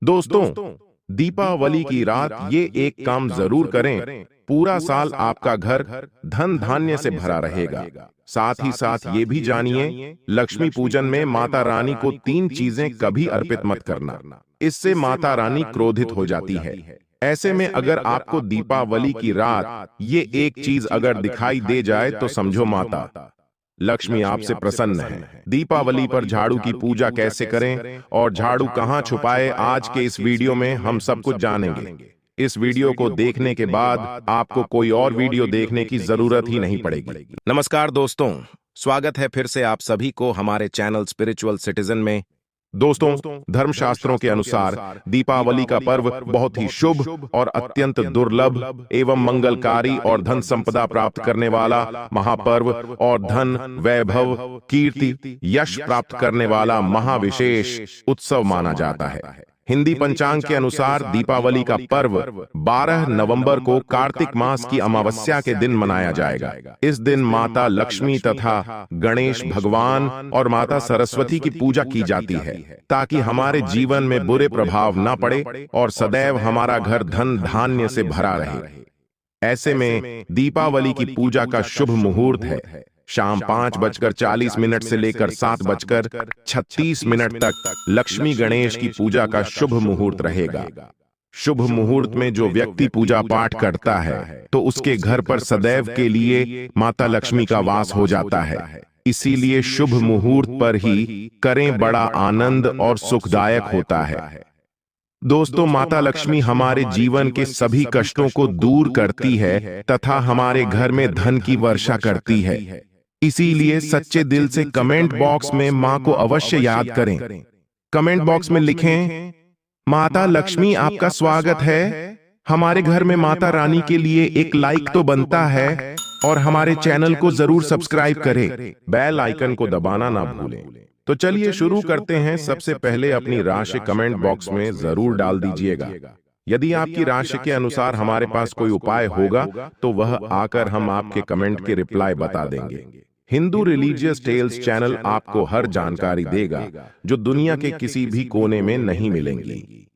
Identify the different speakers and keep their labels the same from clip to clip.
Speaker 1: दोस्तों, दीपावली की रात ये एक काम जरूर करें। पूरा साल आपका घर धन धान्य से भरा रहेगा। साथ ही साथ ये भी जानिए, लक्ष्मी पूजन में माता रानी को 3 चीजें कभी अर्पित मत करना। इससे माता रानी क्रोधित हो जाती है। ऐसे में अगर आपको दीपावली की रात ये एक चीज अगर दिखाई दे जाए तो समझो माता लक्ष्मी आपसे प्रसन्न है। दीपावली पर झाड़ू की पूजा कैसे करें और झाड़ू कहां छुपाए, आज के इस वीडियो में हम सब कुछ जानेंगे। इस वीडियो को देखने के बाद आपको कोई और वीडियो देखने की जरूरत ही नहीं पड़ेगी। नमस्कार दोस्तों, स्वागत है फिर से आप सभी को हमारे चैनल स्पिरिचुअल सिटीजन में। दोस्तों, धर्मशास्त्रों के अनुसार दीपावली का पर्व बहुत ही शुभ और अत्यंत दुर्लभ एवं मंगलकारी और धन संपदा प्राप्त करने वाला महापर्व और धन, वैभव, कीर्ति, यश प्राप्त करने वाला महाविशेष उत्सव माना जाता है। हिंदी पंचांग के अनुसार दीपावली का पर्व 12 नवंबर को कार्तिक मास की अमावस्या के दिन मनाया जाएगा। इस दिन माता लक्ष्मी तथा गणेश भगवान और माता सरस्वती की पूजा की जाती है, ताकि हमारे जीवन में बुरे प्रभाव न पड़े और सदैव हमारा घर धन धान्य से भरा रहे। ऐसे में दीपावली की पूजा का शुभ मुहूर्त है शाम 5:40 से लेकर 7:36 तक लक्ष्मी गणेश की पूजा का शुभ मुहूर्त रहेगा। शुभ मुहूर्त में जो व्यक्ति पूजा पाठ करता है तो उसके घर पर सदैव के लिए माता लक्ष्मी का वास हो जाता है। इसीलिए शुभ मुहूर्त पर ही करें, बड़ा आनंद और सुखदायक होता है। दोस्तों, माता लक्ष्मी हमारे जीवन के सभी कष्टों को दूर करती है तथा हमारे घर में धन की वर्षा करती है। इसीलिए सच्चे दिल से कमेंट बॉक्स में मां को अवश्य याद करें। कमेंट बॉक्स में लिखें, माता लक्ष्मी आपका स्वागत है। हमारे घर में माता रानी के लिए एक लाइक तो बनता है और हमारे चैनल को जरूर सब्सक्राइब करें। बेल आइकन को दबाना ना भूलें। तो चलिए शुरू करते हैं। सबसे पहले अपनी राशि कमेंट बॉक्स में जरूर डाल दीजिएगा। यदि आपकी राशि के अनुसार हमारे पास कोई उपाय होगा तो वह आकर हम आपके कमेंट के रिप्लाई बता देंगे। हिंदू रिलीजियस टेल्स चैनल आपको हर जानकारी देगा जो दुनिया के किसी भी कोने में नहीं मिलेंगी।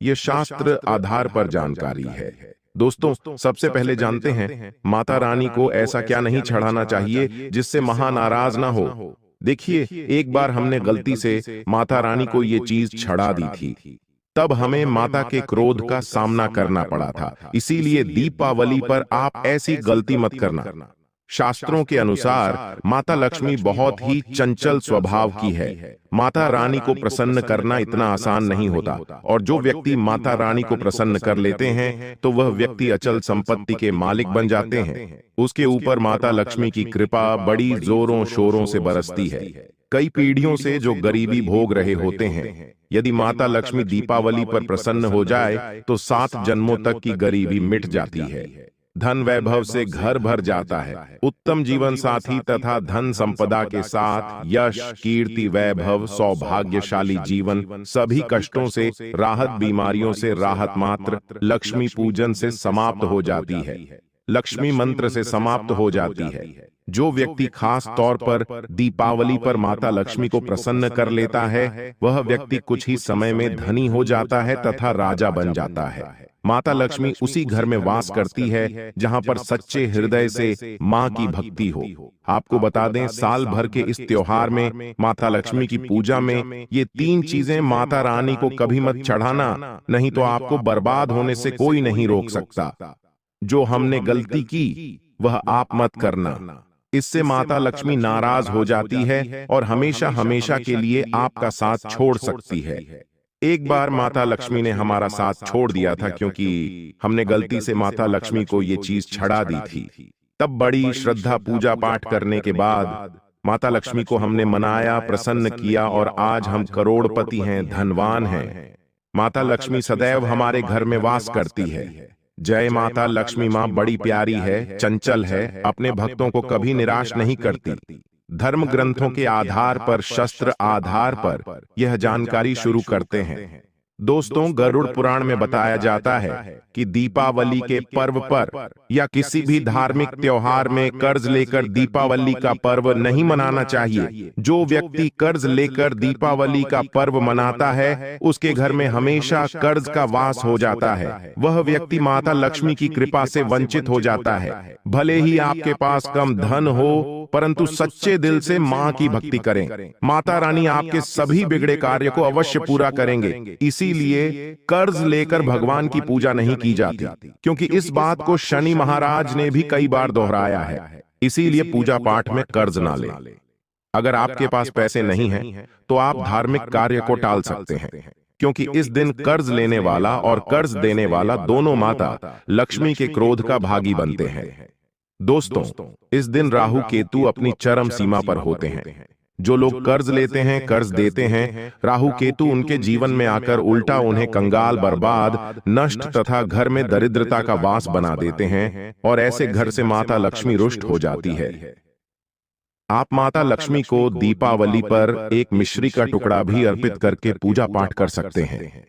Speaker 1: ये शास्त्र आधार पर जानकारी है। दोस्तों, सबसे पहले जानते हैं माता रानी को ऐसा क्या नहीं चढ़ाना चाहिए जिससे महानाराज ना हो। देखिए, एक बार हमने गलती से माता रानी को ये चीज चढ़ा दी थी, तब हमें माता के क्रोध का सामना करना पड़ा था। इसीलिए दीपावली पर आप ऐसी गलती मत करना। शास्त्रों के अनुसार माता लक्ष्मी बहुत ही चंचल स्वभाव की है। माता रानी को प्रसन्न करना इतना आसान नहीं होता, और जो व्यक्ति माता रानी को प्रसन्न कर लेते हैं तो वह व्यक्ति अचल संपत्ति के मालिक बन जाते हैं। उसके ऊपर माता लक्ष्मी की कृपा बड़ी जोरों शोरों से बरसती है। कई पीढ़ियों से जो गरीबी भोग रहे होते हैं, यदि माता लक्ष्मी दीपावली पर प्रसन्न हो जाए तो 7 जन्मों तक की गरीबी मिट जाती है। धन वैभव से घर भर जाता है। उत्तम जीवन साथी तथा धन संपदा के साथ यश, कीर्ति, वैभव, सौभाग्यशाली जीवन, सभी कष्टों से राहत, बीमारियों से राहत मात्र लक्ष्मी पूजन से समाप्त हो जाती है। लक्ष्मी मंत्र से समाप्त हो जाती है। जो व्यक्ति खास तौर पर दीपावली पर माता लक्ष्मी को प्रसन्न कर लेता है, वह व्यक्ति कुछ ही समय में धनी हो जाता है तथा राजा बन जाता है। माता लक्ष्मी उसी घर में वास करती है जहां पर सच्चे हृदय से मां की भक्ति हो। आपको बता दें, साल भर के इस त्योहार में माता लक्ष्मी की पूजा में ये 3 चीजें माता रानी को कभी मत चढ़ाना, नहीं तो आपको बर्बाद होने से कोई नहीं रोक सकता। जो हमने गलती की वह आप मत करना। इससे माता लक्ष्मी नाराज हो जाती है और हमेशा हमेशा के लिए आपका साथ छोड़ सकती है। एक बार माता लक्ष्मी ने हमारा साथ छोड़ दिया था क्योंकि हमने गलती से माता लक्ष्मी को ये चीज चढ़ा दी थी। तब बड़ी श्रद्धा पूजा पाठ करने के बाद माता लक्ष्मी को हमने मनाया, प्रसन्न किया और आज हम करोड़पति हैं, धनवान हैं। माता लक्ष्मी सदैव हमारे घर में वास करती है। जय माता लक्ष्मी। मां बड़ी प्यारी है, चंचल है, अपने भक्तों को कभी निराश नहीं करती। धर्म ग्रंथों के आधार पर, शस्त्र आधार पर यह जानकारी शुरू करते हैं। दोस्तों, गरुड़ पुराण में बताया जाता है कि दीपावली के पर्व पर या किसी भी धार्मिक त्योहार में कर्ज लेकर दीपावली का पर्व नहीं मनाना चाहिए। जो व्यक्ति कर्ज लेकर दीपावली का पर्व मनाता है, उसके घर में हमेशा कर्ज का वास हो जाता है। वह व्यक्ति माता लक्ष्मी की कृपा से वंचित हो जाता है। भले ही आपके पास कम धन हो, परंतु सच्चे दिल से माँ की भक्ति करें। माता रानी आपके सभी बिगड़े कार्य को अवश्य पूरा करेंगे। इसीलिए कर्ज लेकर भगवान की पूजा नहीं की जाती, क्योंकि इस बात को शनि महाराज ने भी कई बार दोहराया है। इसीलिए पूजा पाठ में कर्ज ना लें। अगर आपके पास पैसे नहीं हैं, तो आप धार्मिक कार्य को टाल सकते हैं, क्योंकि इस दिन कर्ज लेने वाला और कर्ज देने वाला दोनों माता लक्ष्मी के क्रोध का भागी बनते हैं। दोस्तों, इस दिन राहु केतु अपनी चरम सीमा पर होते हैं। जो लोग कर्ज लेते हैं, कर्ज देते हैं, राहु केतु उनके जीवन में आकर उल्टा उन्हें कंगाल, बर्बाद, नष्ट तथा घर में दरिद्रता का वास बना देते हैं, और ऐसे घर से माता लक्ष्मी रुष्ट हो जाती है। आप माता लक्ष्मी को दीपावली पर एक मिश्री का टुकड़ा भी अर्पित करके पूजा पाठ कर सकते हैं।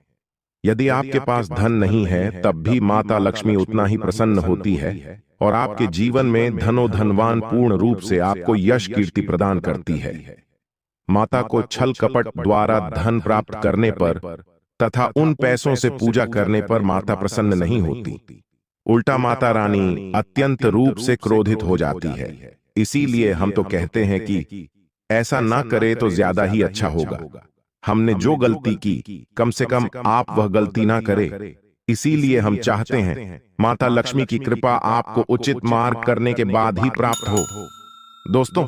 Speaker 1: यदि आपके पास धन नहीं है, तब भी माता लक्ष्मी उतना ही प्रसन्न होती है और आपके जीवन में धनवान पूर्ण रूप से आपको यश कीर्ति प्रदान करती है। माता को छल कपट द्वारा धन प्राप्त करने पर तथा उन पैसों से पूजा करने पर माता प्रसन्न नहीं होती। उल्टा माता रानी अत्यंत रूप से क्रोधित हो जाती है। इसीलिए हम तो कहते हैं कि ऐसा ना करे तो ज्यादा ही अच्छा होगा। हमने जो गलती की, कम से कम आप वह गलती ना करें। इसीलिए हम चाहते हैं माता लक्ष्मी की कृपा आपको उचित मार्ग करने के बाद ही प्राप्त हो। दोस्तों,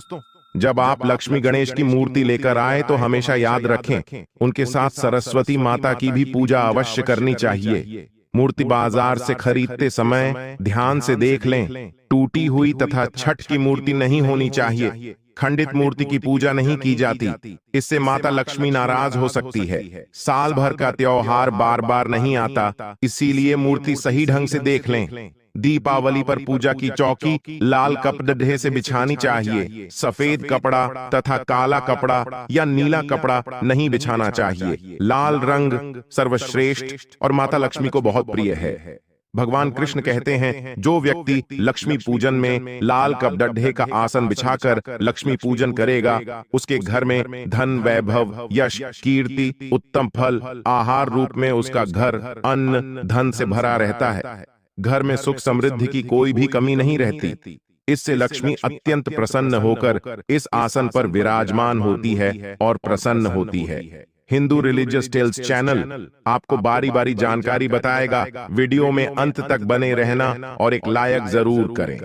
Speaker 1: जब आप लक्ष्मी गणेश की मूर्ति लेकर आए तो हमेशा याद रखें, उनके साथ सरस्वती माता की भी पूजा अवश्य करनी चाहिए। मूर्ति बाजार से खरीदते समय ध्यान से देख लें, टूटी हुई तथा छठ की मूर्ति नहीं होनी चाहिए। खंडित मूर्ति की पूजा नहीं की जाती, इससे माता लक्ष्मी नाराज हो सकती है। साल भर का त्योहार बार बार नहीं आता, इसीलिए मूर्ति सही ढंग से देख लें। दीपावली पर पूजा की चौकी लाल कपड़े से बिछानी चाहिए। सफेद कपड़ा तथा काला कपड़ा या नीला कपड़ा नहीं बिछाना चाहिए। लाल रंग सर्वश्रेष्ठ और माता लक्ष्मी को बहुत प्रिय है। भगवान कृष्ण कहते हैं, जो व्यक्ति लक्ष्मी पूजन में लाल कपड़े का आसन बिछाकर लक्ष्मी पूजन करेगा, उसके घर में धन, वैभव, यश, कीर्ति, उत्तम फल, आहार रूप में उसका घर अन्न धन से भरा रहता है। घर में सुख समृद्धि की कोई भी कमी नहीं रहती। इससे लक्ष्मी अत्यंत प्रसन्न होकर इस आसन पर विराजमान होती है और प्रसन्न होती है। हिंदू रिलीजियस टेल्स चैनल आपको बारी बारी जानकारी बताएगा। वीडियो में अंत तक बने रहना और एक लाइक जरूर करें।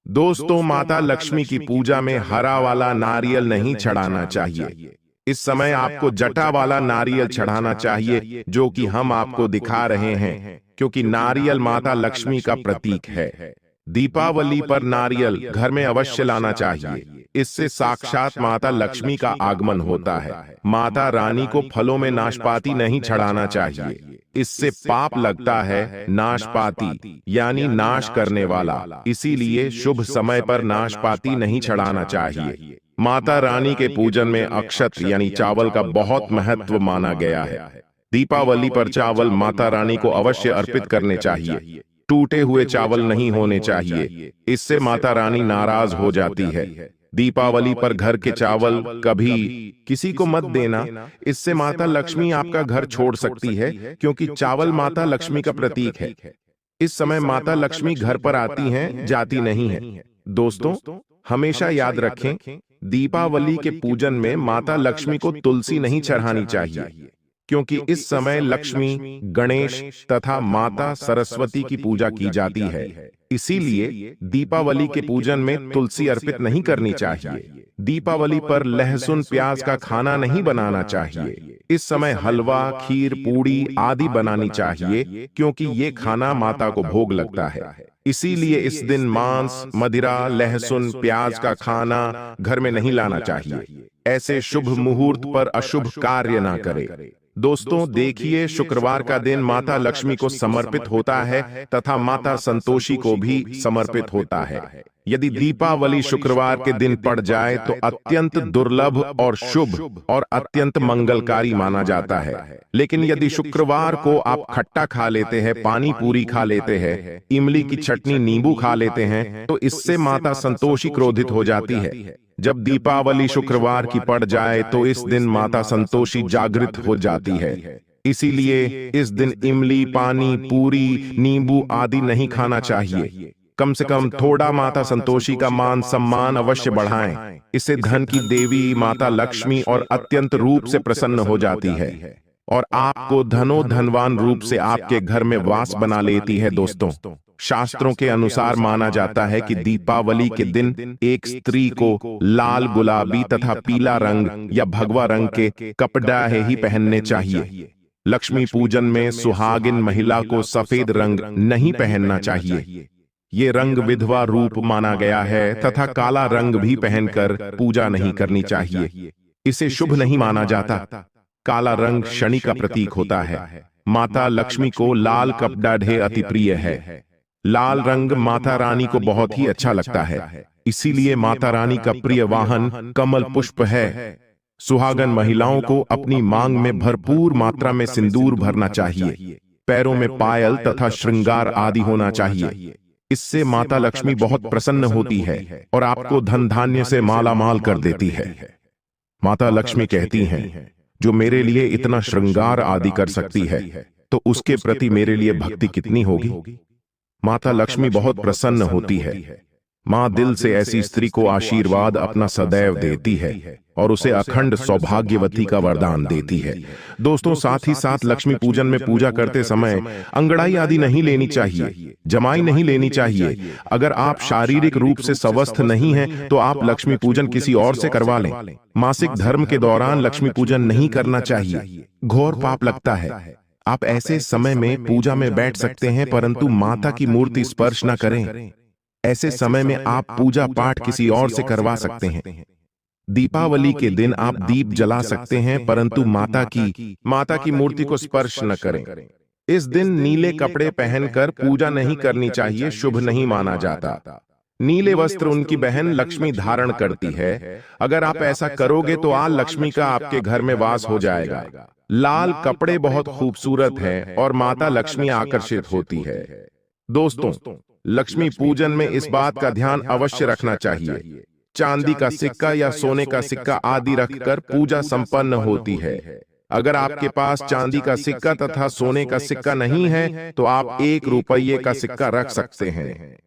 Speaker 1: दोस्तों, माता लक्ष्मी की पूजा में हरा वाला नारियल नहीं चढ़ाना चाहिए। इस समय आपको जटा वाला नारियल चढ़ाना चाहिए, जो कि हम आपको दिखा रहे हैं, क्योंकि नारियल माता लक्ष्मी का प्रतीक है। दीपावली पर नारियल घर में अवश्य लाना चाहिए। इससे साक्षात माता लक्ष्मी का आगमन होता है। माता रानी को फलों में नाशपाती नहीं चढ़ाना चाहिए, इससे पाप लगता है। नाशपाती यानी नाश करने वाला, इसीलिए शुभ समय पर नाशपाती नहीं चढ़ाना चाहिए। माता रानी के पूजन में अक्षत यानी चावल का बहुत महत्व माना गया है। दीपावली पर चावल माता रानी को अवश्य अर्पित करने चाहिए। टूटे हुए चावल नहीं होने चाहिए, इससे माता रानी नाराज हो जाती है। दीपावली पर घर के चावल कभी किसी को मत देना, इससे माता लक्ष्मी आपका घर छोड़ सकती है, क्योंकि चावल माता लक्ष्मी का प्रतीक है। इस समय माता लक्ष्मी घर पर आती हैं, जाती नहीं है। दोस्तों, हमेशा याद रखें, दीपावली के पूजन में माता लक्ष्मी को तुलसी नहीं चढ़ानी चाहिए, क्योंकि इस समय लक्ष्मी, गणेश तथा माता सरस्वती की पूजा की जाती है। इसीलिए दीपावली के पूजन में तुलसी अर्पित नहीं करनी चाहिए। दीपावली पर लहसुन प्याज का खाना नहीं बनाना चाहिए। इस समय हलवा, खीर, पूड़ी आदि बनानी चाहिए, क्योंकि ये खाना माता को भोग लगता है। इसीलिए इस दिन मांस, मदिरा, लहसुन, प्याज का खाना घर में नहीं लाना चाहिए। ऐसे शुभ मुहूर्त पर अशुभ कार्य ना करें। दोस्तों, देखिए, शुक्रवार का दिन माता लक्ष्मी को समर्पित होता है तथा माता संतोषी को भी समर्पित होता है। यदि दीपावली शुक्रवार के दिन पड़ जाए तो अत्यंत दुर्लभ और शुभ और अत्यंत मंगलकारी माना जाता है। लेकिन यदि शुक्रवार को आप खट्टा खा लेते हैं, पानी पूरी खा लेते हैं, इमली की चटनी, नींबू खा लेते हैं, तो इससे माता संतोषी क्रोधित हो जाती है। जब दीपावली शुक्रवार की पड़ जाए तो इस दिन माता संतोषी जागृत हो जाती है। इसीलिए इस दिन इमली, पानी, पूरी, नींबू आदि नहीं खाना चाहिए। कम से कम थोड़ा माता संतोषी का मान सम्मान अवश्य बढ़ाएं। इससे धन की देवी माता लक्ष्मी और अत्यंत रूप से प्रसन्न हो जाती है और आपको धनवान रूप से आपके घर में वास बना लेती है। दोस्तों, शास्त्रों के अनुसार माना जाता है कि दीपावली के दिन एक स्त्री को लाल, गुलाबी तथा पीला रंग या भगवा रंग के कपड़े ही पहनने चाहिए। लक्ष्मी पूजन में सुहागिन महिला को सफेद रंग नहीं पहनना चाहिए। ये रंग विधवा रूप माना गया है तथा काला रंग भी पहनकर पूजा नहीं करनी चाहिए। इसे शुभ नहीं माना जाता। काला रंग शनि का प्रतीक होता है। माता लक्ष्मी को लाल कपड़े अति प्रिय है। लाल रंग माता रानी को बहुत ही अच्छा लगता है, इसीलिए माता रानी का प्रिय वाहन कमल पुष्प है। सुहागन महिलाओं को अपनी मांग में भरपूर मात्रा में सिंदूर भरना चाहिए। पैरों में पायल तथा श्रृंगार आदि होना चाहिए। इससे माता लक्ष्मी बहुत प्रसन्न होती है और आपको धन धान्य से माला माल कर देती है। माता लक्ष्मी कहती हैं, जो मेरे लिए इतना श्रृंगार आदि कर सकती है तो उसके प्रति मेरे लिए भक्ति कितनी होगी। माता लक्ष्मी बहुत प्रसन्न होती है। मां दिल से ऐसी स्त्री को आशीर्वाद अपना सदैव देती है और उसे अखंड सौभाग्यवती का वरदान देती है। दोस्तों, साथ ही साथ लक्ष्मी पूजन में पूजा करते समय अंगड़ाई आदि नहीं लेनी चाहिए, जमाई नहीं लेनी चाहिए। अगर आप शारीरिक रूप से स्वस्थ नहीं हैं तो आप लक्ष्मी पूजन किसी और से करवा लें। मासिक धर्म के दौरान लक्ष्मी पूजन नहीं करना चाहिए, घोर पाप लगता है। आप ऐसे समय में पूजा में बैठ सकते हैं परंतु माता की मूर्ति स्पर्श न करें। ऐसे समय में आप पूजा पाठ किसी और से करवा सकते हैं। दीपावली के दिन आप दीप जला सकते हैं परंतु माता की मूर्ति को स्पर्श न करें। इस दिन नीले कपड़े पहनकर पूजा नहीं करनी चाहिए, शुभ नहीं माना जाता। नीले वस्त्र उनकी बहन लक्ष्मी धारण करती है। अगर आप ऐसा करोगे तो लक्ष्मी का आपके घर में वास हो जाएगा। लाल कपड़े बहुत खूबसूरत हैं और माता लक्ष्मी आकर्षित होती है। दोस्तों, लक्ष्मी पूजन में इस बात का ध्यान अवश्य रखना चाहिए। चांदी का सिक्का या सोने का सिक्का आदि रखकर पूजा संपन्न होती है। अगर आपके पास चांदी का सिक्का तथा सोने का सिक्का नहीं है तो आप 1 रुपये का सिक्का रख सकते हैं।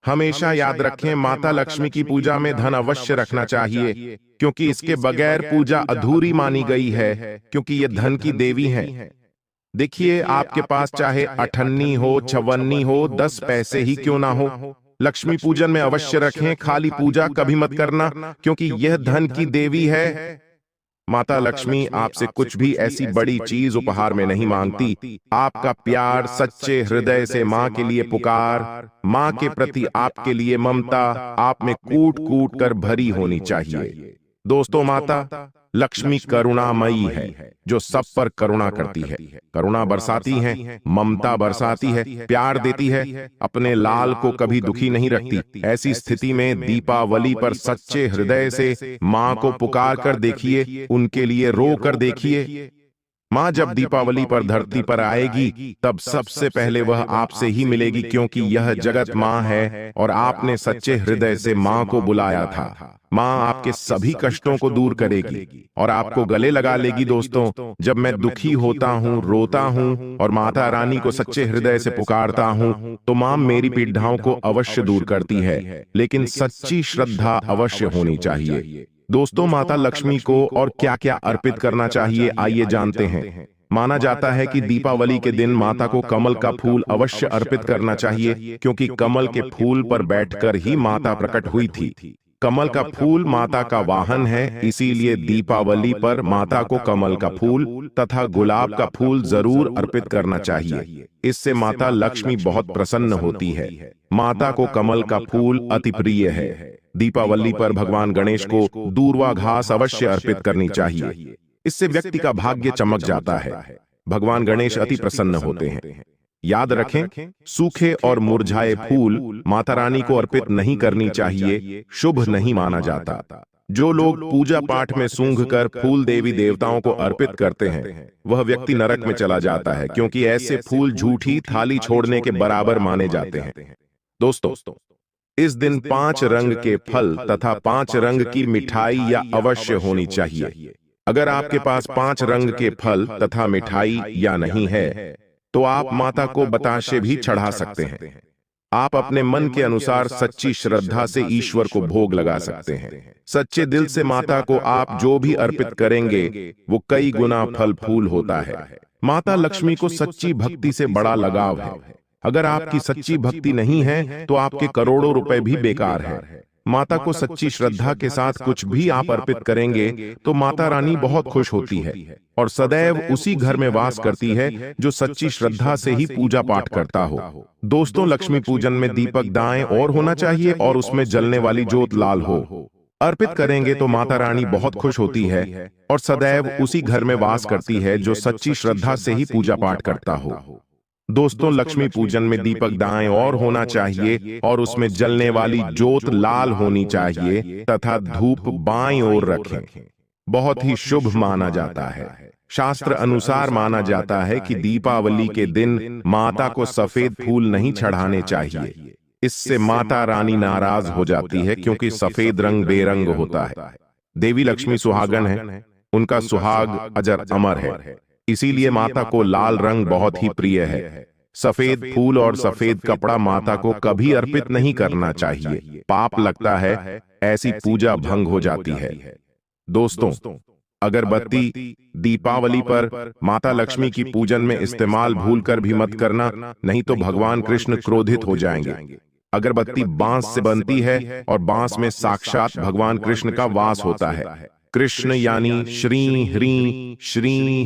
Speaker 1: हमेशा याद रखें, माता लक्ष्मी की पूजा में धन अवश्य रखना चाहिए क्योंकि इसके बगैर पूजा अधूरी मानी गई है, क्योंकि ये धन की देवी हैं। देखिए, आपके पास चाहे अठन्नी हो, चवन्नी हो, 10 पैसे ही क्यों ना हो, लक्ष्मी पूजन में अवश्य रखें। खाली पूजा कभी मत करना क्योंकि यह धन की देवी है। माता लक्ष्मी आपसे कुछ भी ऐसी बड़ी चीज उपहार में नहीं मांगती। आपका प्यार, सच्चे हृदय से मां के लिए पुकार, मां के प्रति आपके लिए ममता आप में कूट कूट कर भरी होनी चाहिए। दोस्तों, माता लक्ष्मी करुणामयी है, जो सब पर करुणा करती है, करुणा बरसाती है, ममता बरसाती है, प्यार देती है, अपने लाल को कभी दुखी नहीं रखती। ऐसी स्थिति में दीपावली पर सच्चे हृदय से मां को पुकार कर देखिए, उनके लिए रो कर देखिए। मां जब दीपावली पर धरती पर आएगी तब सबसे पहले वह आपसे ही मिलेगी, क्योंकि यह जगत मां है और आपने सच्चे हृदय से मां को बुलाया था। मां आपके सभी कष्टों को दूर करेगी और आपको गले लगा लेगी। दोस्तों, जब मैं दुखी होता हूं, रोता हूं और माता रानी को सच्चे हृदय से पुकारता हूं तो मां मेरी पीड़ाओं को अवश्य दूर करती है, लेकिन सच्ची श्रद्धा अवश्य होनी चाहिए। दोस्तों, माता लक्ष्मी को और क्या क्या अर्पित करना चाहिए, आइए जानते हैं। माना जाता है कि दीपावली के दिन माता को कमल का फूल अवश्य अर्पित करना चाहिए, क्योंकि कमल के फूल पर बैठकर ही माता प्रकट हुई थी। कमल का फूल माता का वाहन है, इसीलिए दीपावली पर माता को कमल का फूल तथा गुलाब का फूल जरूर अर्पित करना चाहिए। इससे माता लक्ष्मी बहुत प्रसन्न होती है। माता को कमल का फूल अति प्रिय है। दीपावली पर भगवान गणेश को दूर्वा घास अवश्य अर्पित करनी चाहिए। इससे व्यक्ति का भाग्य चमक जाता है। भगवान गणेश अति प्रसन्न होते हैं। याद रखें, सूखे और मुरझाए फूल माता रानी को अर्पित नहीं करनी चाहिए, शुभ नहीं माना जाता। जो लोग पूजा पाठ में सूंघकर फूल देवी देवताओं को अर्पित करते हैं, वह व्यक्ति नरक में चला जाता है, क्योंकि ऐसे फूल झूठी थाली छोड़ने के बराबर माने जाते हैं। दोस्तों, इस दिन 5 रंग के फल तथा 5 रंग की मिठाई या अवश्य होनी चाहिए। अगर आपके पास 5 रंग के फल तथा मिठाई या नहीं है, तो आप माता को बताशे भी चढ़ा सकते हैं। आप अपने मन के अनुसार सच्ची श्रद्धा से ईश्वर को भोग लगा सकते हैं। सच्चे दिल से माता को आप जो भी अर्पित करेंगे, वो कई गुना फल फूल होता है। माता लक्ष्मी को सच्ची भक्ति से बड़ा लगाव है। अगर आपकी सच्ची भक्ति नहीं है, तो आपके करोड़ों रुपए भी बेकार है। माता को सच्ची श्रद्धा के साथ कुछ भी आप अर्पित करेंगे, तो माता रानी बहुत खुश होती है और सदैव उसी घर में वास करती है जो सच्ची श्रद्धा से ही पूजा पाठ करता हो। दोस्तों, लक्ष्मी पूजन में दीपक दाएं और होना चाहिए और उसमें जलने वाली जोत लाल हो। अर्पित करेंगे तो माता रानी बहुत खुश होती है और सदैव उसी घर में वास करती है जो सच्ची श्रद्धा से ही पूजा पाठ करता हो। दोस्तों, लक्ष्मी पूजन में दीपक दाएं और होना चाहिए और उसमें जलने वाली जोत लाल होनी चाहिए तथा धूप बाईं ओर रखें। बहुत ही शुभ माना जाता है। शास्त्र अनुसार माना जाता है कि दीपावली के दिन माता को सफेद फूल नहीं चढ़ाने चाहिए। इससे माता रानी नाराज हो जाती है, क्योंकि सफेद रंग बेरंग होता है। देवी लक्ष्मी सुहागन है, उनका सुहाग अजर अमर है, इसीलिए माता को लाल रंग बहुत ही प्रिय है। सफेद फूल और सफेद कपड़ा माता को कभी अर्पित नहीं करना चाहिए, पाप लगता है, ऐसी पूजा भंग हो जाती है। दोस्तों, अगरबत्ती दीपावली पर माता लक्ष्मी की पूजन में इस्तेमाल भूलकर भी मत करना, नहीं तो भगवान कृष्ण क्रोधित हो जाएंगे। अगरबत्ती बांस से बनती है और बांस में साक्षात भगवान कृष्ण का वास होता है। कृष्ण यानी श्री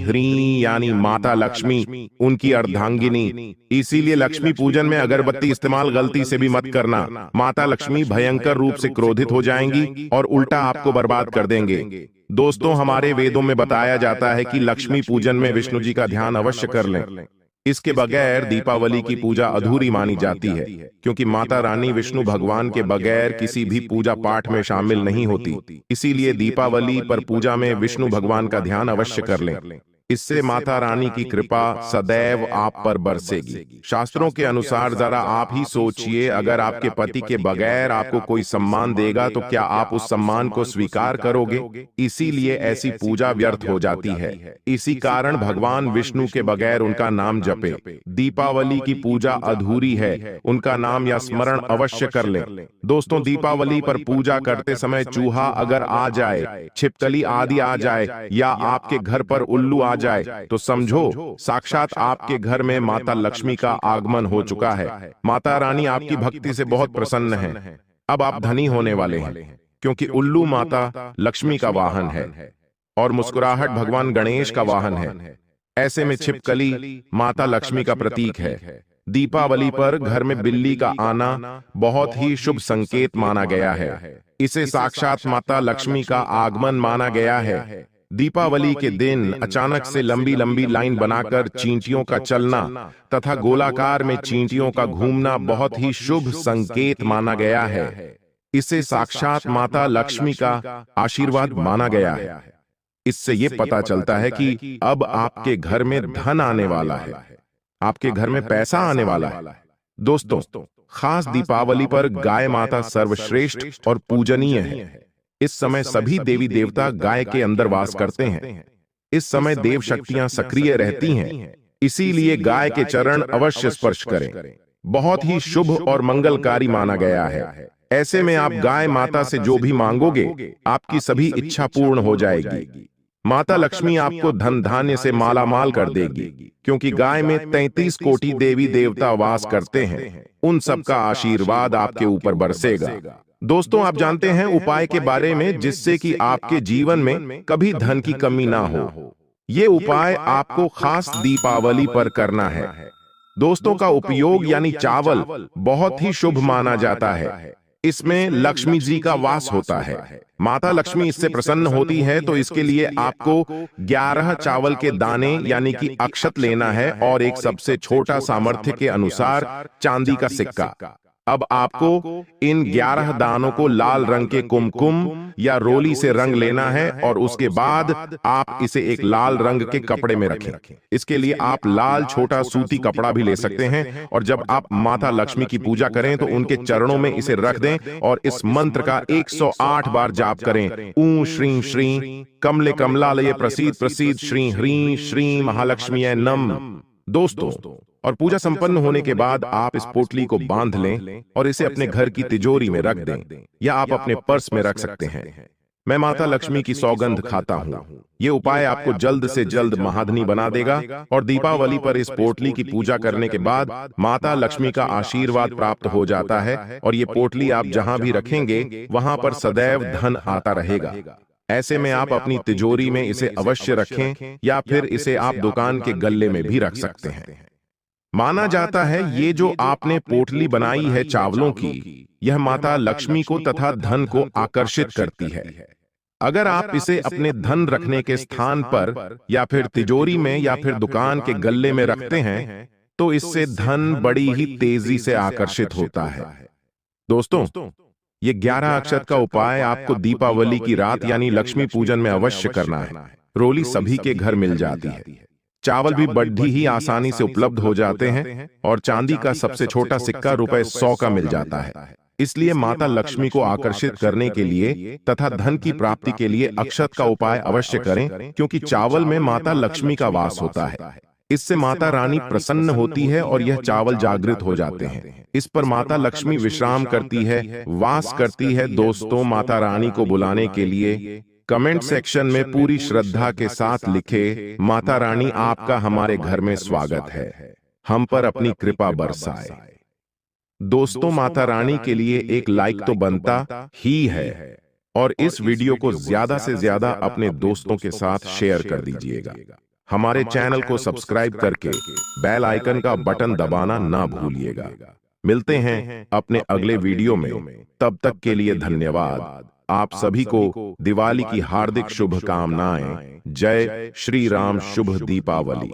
Speaker 1: ह्री यानी माता लक्ष्मी, उनकी अर्धांगिनी। इसीलिए लक्ष्मी पूजन में अगरबत्ती इस्तेमाल गलती से भी मत करना। माता लक्ष्मी भयंकर रूप से क्रोधित हो जाएंगी और उल्टा आपको बर्बाद कर देंगे। दोस्तों, हमारे वेदों में बताया जाता है कि लक्ष्मी पूजन में विष्णु जी का ध्यान अवश्य कर लें। इसके बगैर दीपावली की पूजा अधूरी मानी जाती है, क्योंकि माता रानी विष्णु भगवान के बगैर किसी भी पूजा पाठ में शामिल नहीं होती। इसीलिए दीपावली पर पूजा में विष्णु भगवान का ध्यान अवश्य कर लें। इससे माता रानी की कृपा सदैव आप पर बरसेगी। शास्त्रों के अनुसार जरा आप ही सोचिए, अगर आपके पति के बगैर आपको कोई सम्मान देगा, तो क्या आप उस सम्मान को स्वीकार करोगे? इसीलिए ऐसी पूजा व्यर्थ हो जाती है। इसी कारण भगवान विष्णु के बगैर उनका नाम जपे। दीपावली की पूजा अधूरी है, उनका नाम या स्मरण अवश्य कर लें। दोस्तों, दीपावली पर पूजा करते समय चूहा अगर आ जाए, छिपकली आदि आ जाए या आपके घर पर उल्लू आ जाए, तो समझो साक्षात आपके घर में माता लक्ष्मी का आगमन हो चुका है। माता रानी आपकी भक्ति से बहुत प्रसन्न है। अब आप धनी होने वाले हैं, क्योंकि उल्लू माता लक्ष्मी का वाहन है और मुस्कुराहट भगवान गणेश का वाहन है। ऐसे में छिपकली माता लक्ष्मी का प्रतीक है। दीपावली पर घर में बिल्ली का आना बहुत ही शुभ संकेत माना गया है। इसे साक्षात माता लक्ष्मी का आगमन माना गया है। दीपावली के दिन अचानक से लंबी लंबी लाइन बनाकर चींटियों का चलना तथा गोलाकार में चींटियों का घूमना बहुत ही शुभ संकेत माना गया है। इसे साक्षात माता लक्ष्मी का आशीर्वाद माना गया है। इससे ये पता चलता है कि अब आपके घर में धन आने वाला है, आपके घर में पैसा आने वाला है। दोस्तों, खास दीपावली पर गाय माता सर्वश्रेष्ठ और पूजनीय है। इस समय सभी देवी देवता गाय के अंदर वास करते हैं। इस समय देव शक्तियां सक्रिय रहती हैं, इसीलिए गाय के चरण अवश्य स्पर्श करें। बहुत ही शुभ और मंगलकारी माना गया है। ऐसे में आप गाय माता से जो भी मांगोगे, आपकी सभी इच्छा पूर्ण हो जाएगी। माता लक्ष्मी आपको धन धान्य से माला माल कर देगी, क्योंकि गाय में 33 कोटि देवी देवता वास करते हैं। उन सबका आशीर्वाद आपके ऊपर बरसेगा। दोस्तों, आप जानते हैं उपाय के बारे में, जिससे कि आपके जीवन में कभी धन की कमी ना हो। ये उपाय आपको खास दीपावली पर करना है। दोस्तों, का उपयोग यानी चावल बहुत ही शुभ माना जाता है। इसमें लक्ष्मी जी का वास होता है। माता लक्ष्मी इससे प्रसन्न होती है, तो इसके लिए आपको 11 चावल के दाने यानी कि अक्षत लेना है और एक सबसे छोटा सामर्थ्य के अनुसार चांदी का सिक्का। अब आपको इन 11 दानों को लाल रंग के कुमकुम या रोली से रंग लेना है और उसके बाद आप इसे एक लाल रंग के कपड़े में रखें। इसके लिए आप लाल छोटा सूती कपड़ा भी ले सकते हैं और जब आप माता लक्ष्मी की पूजा करें तो उनके चरणों में इसे रख दें और इस मंत्र का 108 बार जाप करें। ऊ श्री श्री कमले कमलालये प्रसीद प्रसीद श्री ह्रीं श्री महालक्ष्मीये नम। दोस्तों, और पूजा संपन्न होने के बाद आप इस पोटली को बांध लें और इसे अपने घर की तिजोरी में रख दें या आप अपने पर्स में रख सकते हैं। मैं माता लक्ष्मी की सौगंध खाता हूं, ये उपाय आपको जल्द से जल्द महाधनी बना देगा और दीपावली पर इस पोटली की पूजा करने के बाद माता लक्ष्मी का आशीर्वाद प्राप्त हो जाता है और ये पोटली आप जहां भी रखेंगे वहां पर सदैव धन आता रहेगा। ऐसे में आप अपनी तिजोरी में इसे अवश्य रखें या फिर इसे आप दुकान के गल्ले में भी रख सकते हैं। माना जाता है ये जो आपने पोटली बनाई है चावलों की, यह माता लक्ष्मी को तथा धन को आकर्षित करती है। अगर आप इसे अपने धन रखने के स्थान पर या फिर तिजोरी में या फिर दुकान के गल्ले में रखते हैं तो इससे धन बड़ी ही तेजी से आकर्षित होता है। दोस्तों, ये 11 अक्षत का उपाय आपको दीपावली की रात यानी लक्ष्मी पूजन में अवश्य करना है। रोली सभी के घर मिल जाती है, चावल भी बड़ी ही आसानी से उपलब्ध हो जाते हैं और चांदी का सबसे छोटा सिक्का ₹100 का मिल जाता है। इसलिए माता लक्ष्मी को आकर्षित करने के लिए तथा धन की प्राप्ति के लिए अक्षत का उपाय अवश्य करें, क्योंकि चावल में माता लक्ष्मी का वास होता है। इससे माता रानी प्रसन्न होती है और यह चावल जागृत हो जाते हैं। इस पर माता लक्ष्मी विश्राम करती है, वास करती है। दोस्तों, माता रानी को बुलाने के लिए कमेंट सेक्शन में पूरी श्रद्धा के साथ लिखे, माता रानी आपका हमारे घर में स्वागत है, हम पर अपनी कृपा बरसाए। दोस्तों, माता रानी के लिए एक लाइक तो बनता ही है और इस वीडियो को ज्यादा से ज्यादा अपने दोस्तों के साथ शेयर कर दीजिएगा। हमारे चैनल को सब्सक्राइब करके बेल आइकन का बटन दबाना ना भूलिएगा। मिलते हैं अपने अगले वीडियो में, तब तक के लिए धन्यवाद। आप सभी को दिवाली की हार्दिक शुभकामनाएं। जय श्री राम। शुभ दीपावली।